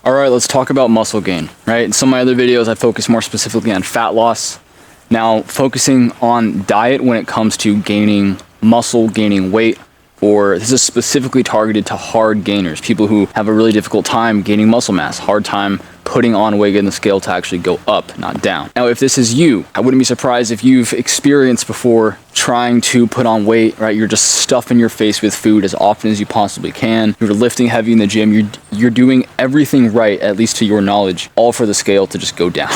All right, let's talk about muscle gain, right? In some of my other videos, I focus more specifically on fat loss. Now, focusing on diet when it comes to gaining muscle, gaining weight, or this is specifically targeted to hard gainers, people who have a really difficult time gaining muscle mass, hard time putting on weight in the scale to actually go up, not down. Now, if this is you, I wouldn't be surprised if you've experienced before trying to put on weight, right? You're just stuffing your face with food as often as you possibly can. You're lifting heavy in the gym. You're doing everything right, at least to your knowledge, all for the scale to just go down.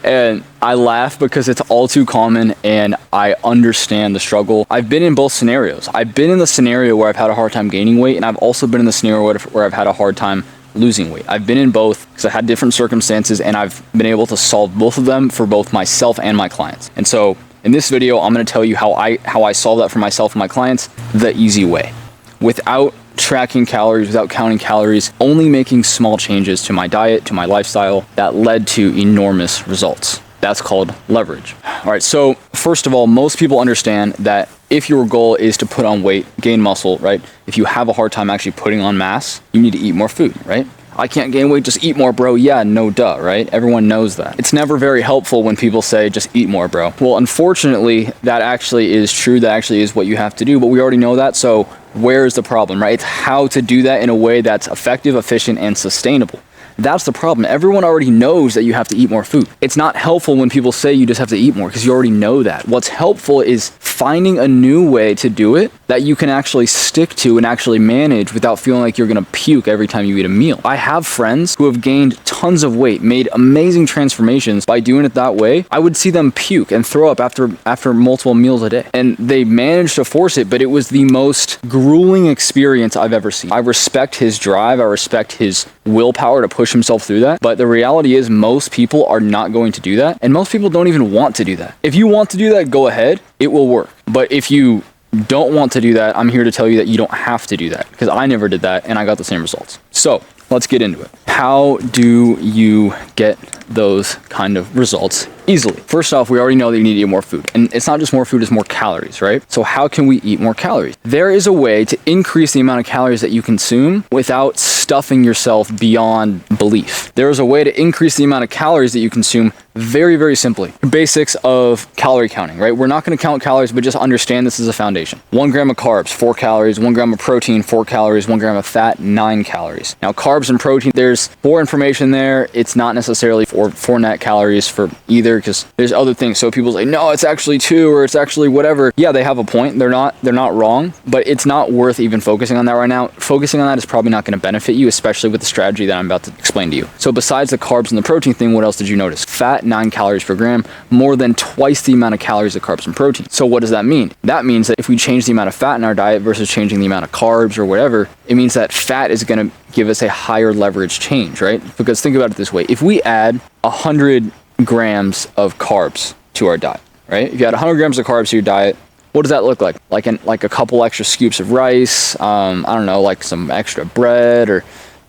And I laugh because it's all too common and I understand the struggle. I've been in both scenarios. I've been in the scenario where I've had a hard time gaining weight, and I've also been in the scenario where I've had a hard time losing weight. I've been in both because I had different circumstances, and I've been able to solve both of them for both myself and my clients. And so in this video, I'm going to tell you how I solve that for myself and my clients the easy way, without tracking calories, without counting calories, only making small changes to my diet, to my lifestyle that led to enormous results. That's called leverage. All right, so first of all, most people understand that if your goal is to put on weight, gain muscle, right? If you have a hard time actually putting on mass, you need to eat more food, right? I can't gain weight, just eat more, bro. Yeah, no duh, right? Everyone knows that. It's never very helpful when people say, just eat more, bro. Well, unfortunately, that actually is true. That actually is what you have to do, but we already know that. So where's the problem, right? It's how to do that in a way that's effective, efficient, and sustainable. That's the problem. Everyone already knows that you have to eat more food. It's not helpful when people say you just have to eat more because you already know that. What's helpful is finding a new way to do it that you can actually stick to and actually manage without feeling like you're going to puke every time you eat a meal. I have friends who have gained tons of weight, made amazing transformations by doing it that way. I would see them puke and throw up after multiple meals a day. And they managed to force it, but it was the most grueling experience I've ever seen. I respect his drive. I respect his willpower to push himself through that. But the reality is most people are not going to do that. And most people don't even want to do that. If you want to do that, go ahead. It will work. But if you don't want to do that, I'm here to tell you that you don't have to do that, because I never did that and I got the same results. So let's get into it. How do you get those kind of results easily? First off, we already know that you need to eat more food. And it's not just more food, it's more calories, right? So how can we eat more calories? There is a way to increase the amount of calories that you consume without stuffing yourself beyond belief. There is a way to increase the amount of calories that you consume very, very simply. Basics of calorie counting, right? We're not going to count calories, but just understand this is a foundation. 1 gram of carbs, 4 calories. 1 gram of protein, 4 calories. 1 gram of fat, 9 calories. Now, carbs and protein, there's more information there. It's not necessarily for net calories for either, because there's other things. So people say, no, it's actually 2 or it's actually whatever. Yeah, they have a point. They're not wrong, but it's not worth even focusing on that right now. Focusing on that is probably not going to benefit you, especially with the strategy that I'm about to explain to you. So besides the carbs and the protein thing, what else did you notice? Fat, 9 calories per gram, more than twice the amount of calories of carbs and protein. So what does that mean? That means that if we change the amount of fat in our diet versus changing the amount of carbs or whatever, it means that fat is going to give us a higher leverage change, right? Because think about it this way. If we add 100 grams of carbs to our diet, right? If you add 100 grams of carbs to your diet, what does that look like? Like a couple extra scoops of rice, I don't know, like some extra bread or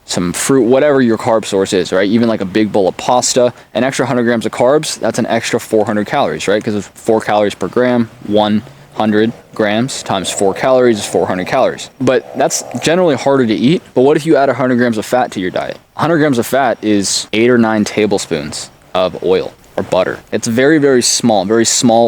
some fruit, whatever your carb source is, right? Even like a big bowl of pasta, an extra 100 grams of carbs, that's an extra 400 calories, right? Because it's 4 calories per gram, 100 grams times 4 calories is 400 calories. But that's generally harder to eat. But what if you add 100 grams of fat to your diet? 100 grams of fat is 8 or 9 tablespoons of oil or butter. It's very, very small,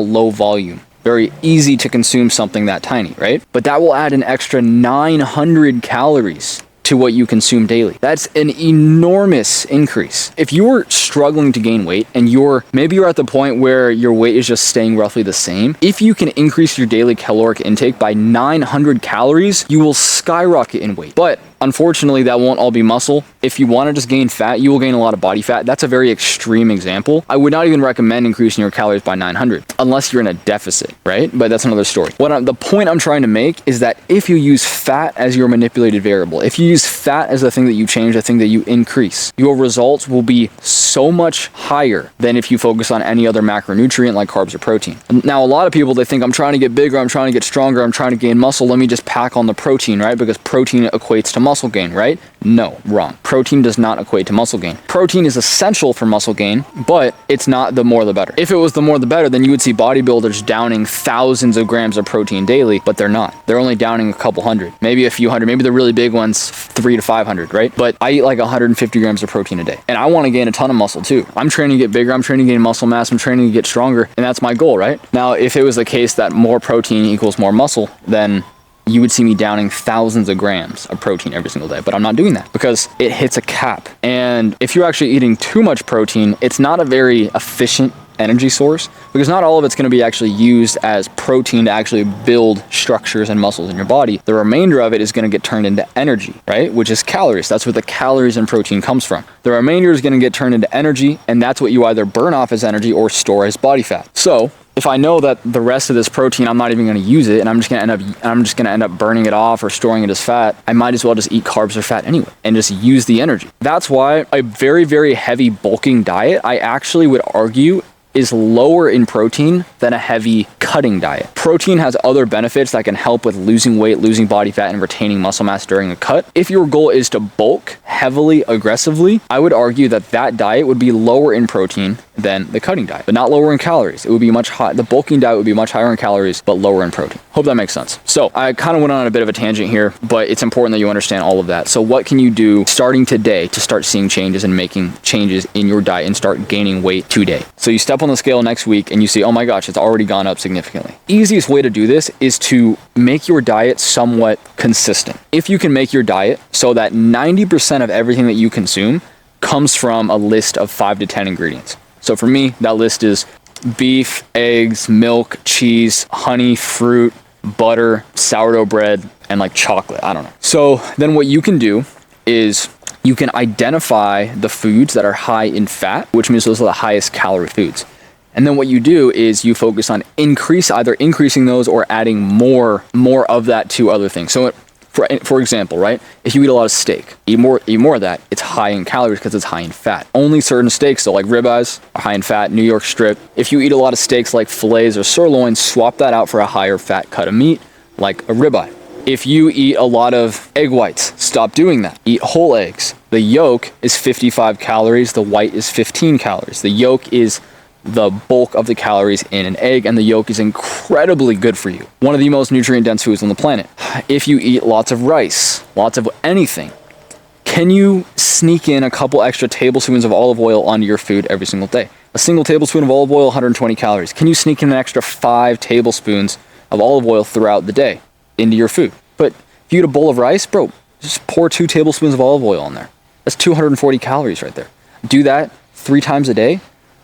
low volume. Very easy to consume something that tiny, right? But that will add an extra 900 calories to what you consume daily. That's an enormous increase. If you're struggling to gain weight and maybe you're at the point where your weight is just staying roughly the same, if you can increase your daily caloric intake by 900 calories, you will skyrocket in weight. But unfortunately, that won't all be muscle. If you want to just gain fat, you will gain a lot of body fat. That's a very extreme example. I would not even recommend increasing your calories by 900 unless you're in a deficit, right? But that's another story. The point I'm trying to make is that if you use fat as your manipulated variable, if you use fat as the thing that you change, the thing that you increase, your results will be so much higher than if you focus on any other macronutrient like carbs or protein. Now, a lot of people, they think I'm trying to get bigger, I'm trying to get stronger, I'm trying to gain muscle. Let me just pack on the protein, right? Because protein equates to muscle gain, right? No, wrong. Protein does not equate to muscle gain. Protein is essential for muscle gain, but it's not the more the better. If it was the more the better, then you would see bodybuilders downing thousands of grams of protein daily, but they're not. They're only downing a couple hundred, maybe a few hundred, maybe the really big ones, 300 to 500, right? But I eat like 150 grams of protein a day, and I want to gain a ton of muscle too. I'm training to get bigger, I'm training to gain muscle mass, I'm training to get stronger, and that's my goal, right? Now, if it was the case that more protein equals more muscle, then you would see me downing thousands of grams of protein every single day, but I'm not doing that because it hits a cap. And if you're actually eating too much protein, it's not a very efficient energy source, because not all of it's going to be actually used as protein to actually build structures and muscles in your body. The remainder of it is going to get turned into energy, right? Which is calories. That's where the calories and protein comes from. The remainder is going to get turned into energy, and that's what you either burn off as energy or store as body fat. So if I know that the rest of this protein, I'm not even going to use it, and I'm just going to end up burning it off or storing it as fat, I might as well just eat carbs or fat anyway and just use the energy. That's why a very, very heavy bulking diet, I actually would argue, is lower in protein than a heavy cutting diet. Protein has other benefits that can help with losing weight, losing body fat, and retaining muscle mass during a cut. If your goal is to bulk heavily, aggressively, I would argue that that diet would be lower in protein than the cutting diet, but not lower in calories. It would be much high. The bulking diet would be much higher in calories, but lower in protein. Hope that makes sense. So I kind of went on a bit of a tangent here, but it's important that you understand all of that. So what can you do starting today to start seeing changes and making changes in your diet and start gaining weight today? So you step on the scale next week and you see, oh my gosh, it's already gone up significantly. Easiest way to do this is to make your diet somewhat consistent. If you can make your diet so that 90% of everything that you consume comes from a list of 5 to 10 ingredients. So for me, that list is beef, eggs, milk, cheese, honey, fruit, butter, sourdough bread, and like chocolate. I don't know. So then what you can do is you can identify the foods that are high in fat, which means those are the highest calorie foods. And then what you do is you focus on either increasing those or adding more of that to other things. So for example, right? If you eat a lot of steak, eat more of that. It's high in calories because it's high in fat. Only certain steaks, so like ribeyes, are high in fat. New York strip. If you eat a lot of steaks like fillets or sirloins, swap that out for a higher fat cut of meat, like a ribeye. If you eat a lot of egg whites, stop doing that. Eat whole eggs. The yolk is 55 calories. The white is 15 calories. The yolk is the bulk of the calories in an egg, and the yolk is incredibly good for you. One of the most nutrient-dense foods on the planet. If you eat lots of rice, lots of anything, can you sneak in a couple extra tablespoons of olive oil onto your food every single day? A single tablespoon of olive oil, 120 calories. Can you sneak in an extra 5 tablespoons of olive oil throughout the day into your food? But if you eat a bowl of rice, bro, just pour 2 tablespoons of olive oil in there. That's 240 calories right there. Do that 3 times a day,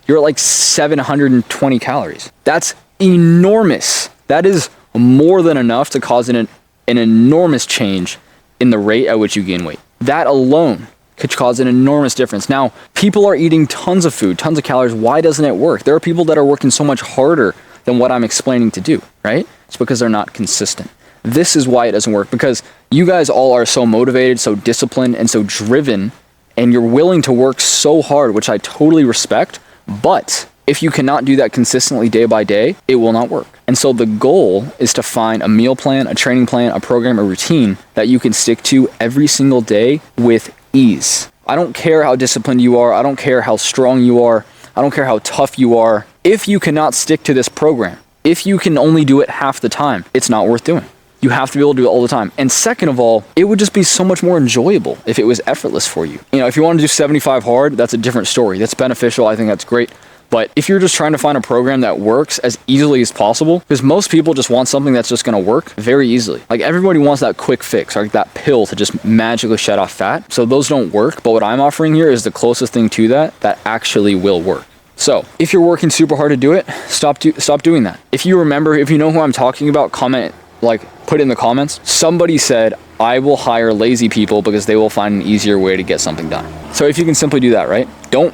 you're at like 720 calories. That's enormous. That is more than enough to cause an enormous change in the rate at which you gain weight. That alone could cause an enormous difference. Now, people are eating tons of food, tons of calories. Why doesn't it work? There are people that are working so much harder than what I'm explaining to do, right? It's because they're not consistent. This is why it doesn't work, because you guys all are so motivated, so disciplined, and so driven, and you're willing to work so hard, which I totally respect. But if you cannot do that consistently day by day, it will not work. And so the goal is to find a meal plan, a training plan, a program, a routine that you can stick to every single day with ease. I don't care how disciplined you are. I don't care how strong you are. I don't care how tough you are. If you cannot stick to this program, if you can only do it half the time, it's not worth doing. You have to be able to do it all the time. And second of all, it would just be so much more enjoyable if it was effortless for you. You know, if you want to do 75 hard, that's a different story. That's beneficial. I think that's great. But if you're just trying to find a program that works as easily as possible, because most people just want something that's just going to work very easily. Like everybody wants that quick fix, or that pill to just magically shed off fat. So those don't work. But what I'm offering here is the closest thing to that actually will work. So if you're working super hard to do it, stop doing that. If you remember, if you know who I'm talking about, comment, put it in the comments. Somebody said, I will hire lazy people because they will find an easier way to get something done. So if you can simply do that, right?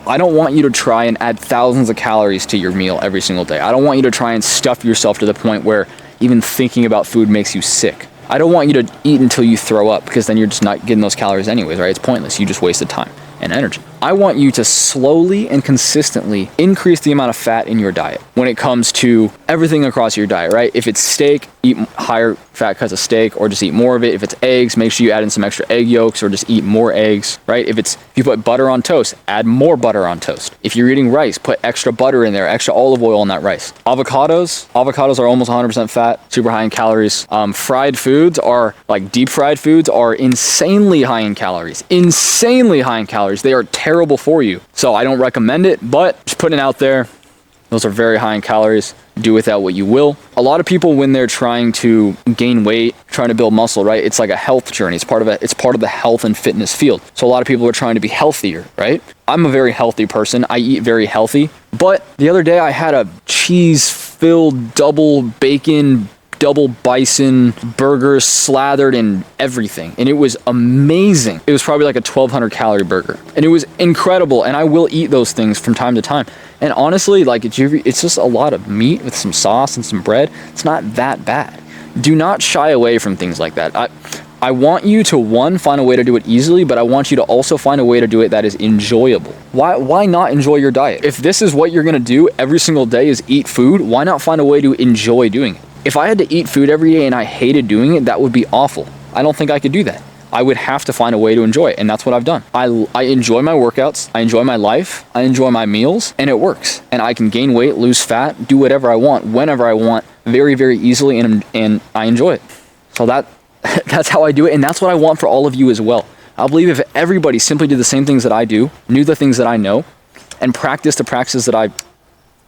I don't want you to try and add thousands of calories to your meal every single day. I don't want you to try and stuff yourself to the point where even thinking about food makes you sick. I don't want you to eat until you throw up, because then you're just not getting those calories anyways, right? It's pointless. You just wasted time and energy. I want you to slowly and consistently increase the amount of fat in your diet when it comes to everything across your diet, right? If it's steak, eat higher fat cuts of steak or just eat more of it. If it's eggs, make sure you add in some extra egg yolks or just eat more eggs, right? If you put butter on toast, add more butter on toast. If you're eating rice, put extra butter in there, extra olive oil on that rice. Avocados are almost 100% fat, super high in calories. Fried foods are, like deep fried foods, are insanely high in calories. Insanely high in calories. They are terrible for you. So I don't recommend it, but just putting it out there. Those are very high in calories. Do with that what you will. A lot of people, when they're trying to gain weight, trying to build muscle, right? It's like a health journey. It's part of the health and fitness field. So a lot of people are trying to be healthier, right? I'm a very healthy person. I eat very healthy. But the other day I had a cheese-filled double bacon, double bison burger slathered in everything, and it was amazing. It was probably like a 1,200 calorie burger, and it was incredible. And I will eat those things from time to time. And honestly, like it's just a lot of meat with some sauce and some bread. It's not that bad. Do not shy away from things like that. I want you to, one, find a way to do it easily, but I want you to also find a way to do it that is enjoyable. Why not enjoy your diet? If this is what you're gonna do every single day is eat food, why not find a way to enjoy doing it? If I had to eat food every day and I hated doing it, that would be awful. I don't think I could do that. I would have to find a way to enjoy it, and that's what I've done. I enjoy my workouts, I enjoy my life, I enjoy my meals, and it works. And I can gain weight, lose fat, do whatever I want, whenever I want, very, very easily, and I enjoy it. So that's how I do it, and that's what I want for all of you as well. I believe if everybody simply did the same things that I do, knew the things that I know, and practiced the practices that I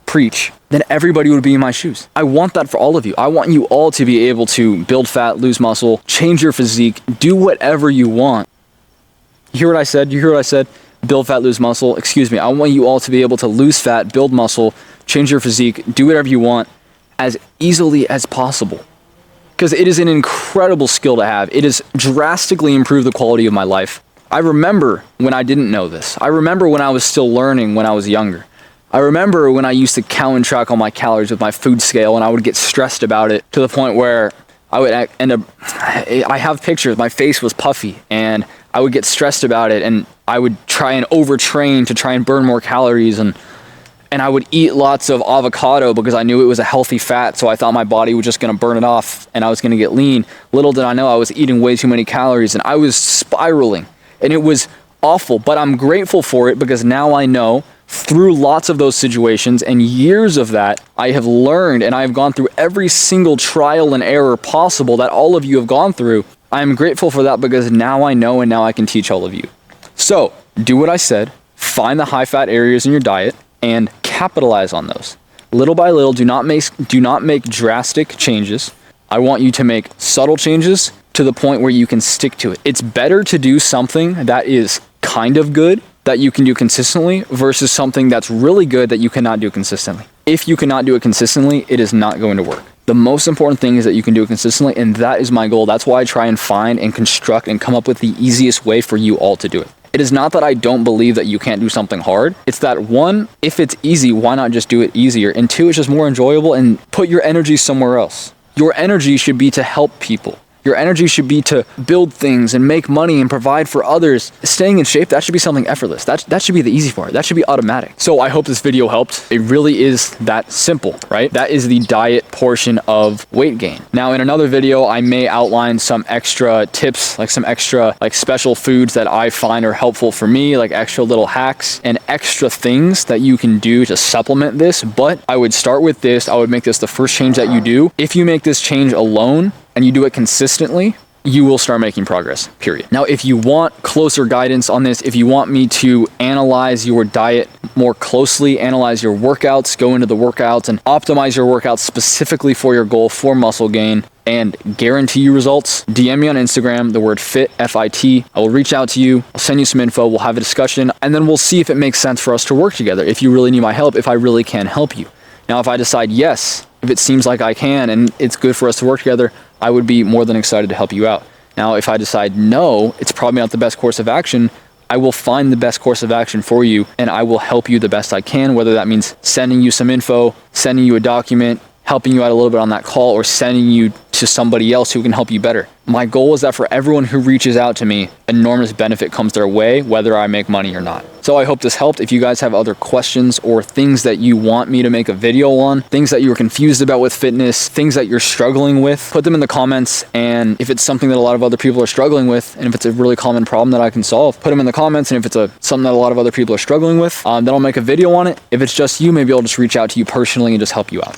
preach, then everybody would be in my shoes. I want that for all of you. I want you all to be able to build fat, lose muscle, change your physique, do whatever you want. You hear what I said? You hear what I said? Build fat, lose muscle. Excuse me. I want you all to be able to lose fat, build muscle, change your physique, do whatever you want as easily as possible. Because it is an incredible skill to have. It has drastically improved the quality of my life. I remember when I didn't know this. I remember when I was still learning when I was younger. I remember when I used to count and track all my calories with my food scale, and I would get stressed about it to the point where I would end up, I have pictures, my face was puffy, and I would get stressed about it, and I would try and overtrain to try and burn more calories, and I would eat lots of avocado because I knew it was a healthy fat, so I thought my body was just gonna burn it off and I was gonna get lean. Little did I know I was eating way too many calories, and I was spiraling, and it was awful, but I'm grateful for it because now I know through lots of those situations and years of that, I have learned, and I have gone through every single trial and error possible that all of you have gone through. I am grateful for that because now I know, and now I can teach all of you. So do what I said, find the high fat areas in your diet and capitalize on those. Little by little, do not make drastic changes. I want you to make subtle changes to the point where you can stick to it. It's better to do something that is kind of good that you can do consistently versus something that's really good that you cannot do consistently. If you cannot do it consistently, it is not going to work. The most important thing is that you can do it consistently, and that is my goal. That's why I try and find and construct and come up with the easiest way for you all to do it. It is not that I don't believe that you can't do something hard. It's that, one, if it's easy, why not just do it easier? And two, it's just more enjoyable, and put your energy somewhere else. Your energy should be to help people. Your energy should be to build things and make money and provide for others. Staying in shape, that should be something effortless. That should be the easy part. That should be automatic. So I hope this video helped. It really is that simple, right? That is the diet portion of weight gain. Now in another video, I may outline some extra tips, like some extra special foods that I find are helpful for me, like extra little hacks and extra things that you can do to supplement this. But I would start with this. I would make this the first change that you do. If you make this change alone, and you do it consistently, you will start making progress, period. Now, if you want closer guidance on this, if you want me to analyze your diet more closely, analyze your workouts, go into the workouts and optimize your workouts specifically for your goal for muscle gain and guarantee you results, DM me on Instagram, the word FIT, F-I-T. I will reach out to you, I'll send you some info, we'll have a discussion, and then we'll see if it makes sense for us to work together, if you really need my help, if I really can help you. Now, if I decide yes, if it seems like I can and it's good for us to work together, I would be more than excited to help you out. Now, if I decide no, it's probably not the best course of action, I will find the best course of action for you and I will help you the best I can, whether that means sending you some info, sending you a document, helping you out a little bit on that call, or sending you to somebody else who can help you better. My goal is that for everyone who reaches out to me, enormous benefit comes their way, whether I make money or not. So I hope this helped. If you guys have other questions or things that you want me to make a video on, things that you're confused about with fitness, things that you're struggling with, put them in the comments. And if it's something that a lot of other people are struggling with, and if it's a really common problem that I can solve, put them in the comments. And if it's something that a lot of other people are struggling with, then I'll make a video on it. If it's just you, maybe I'll just reach out to you personally and just help you out.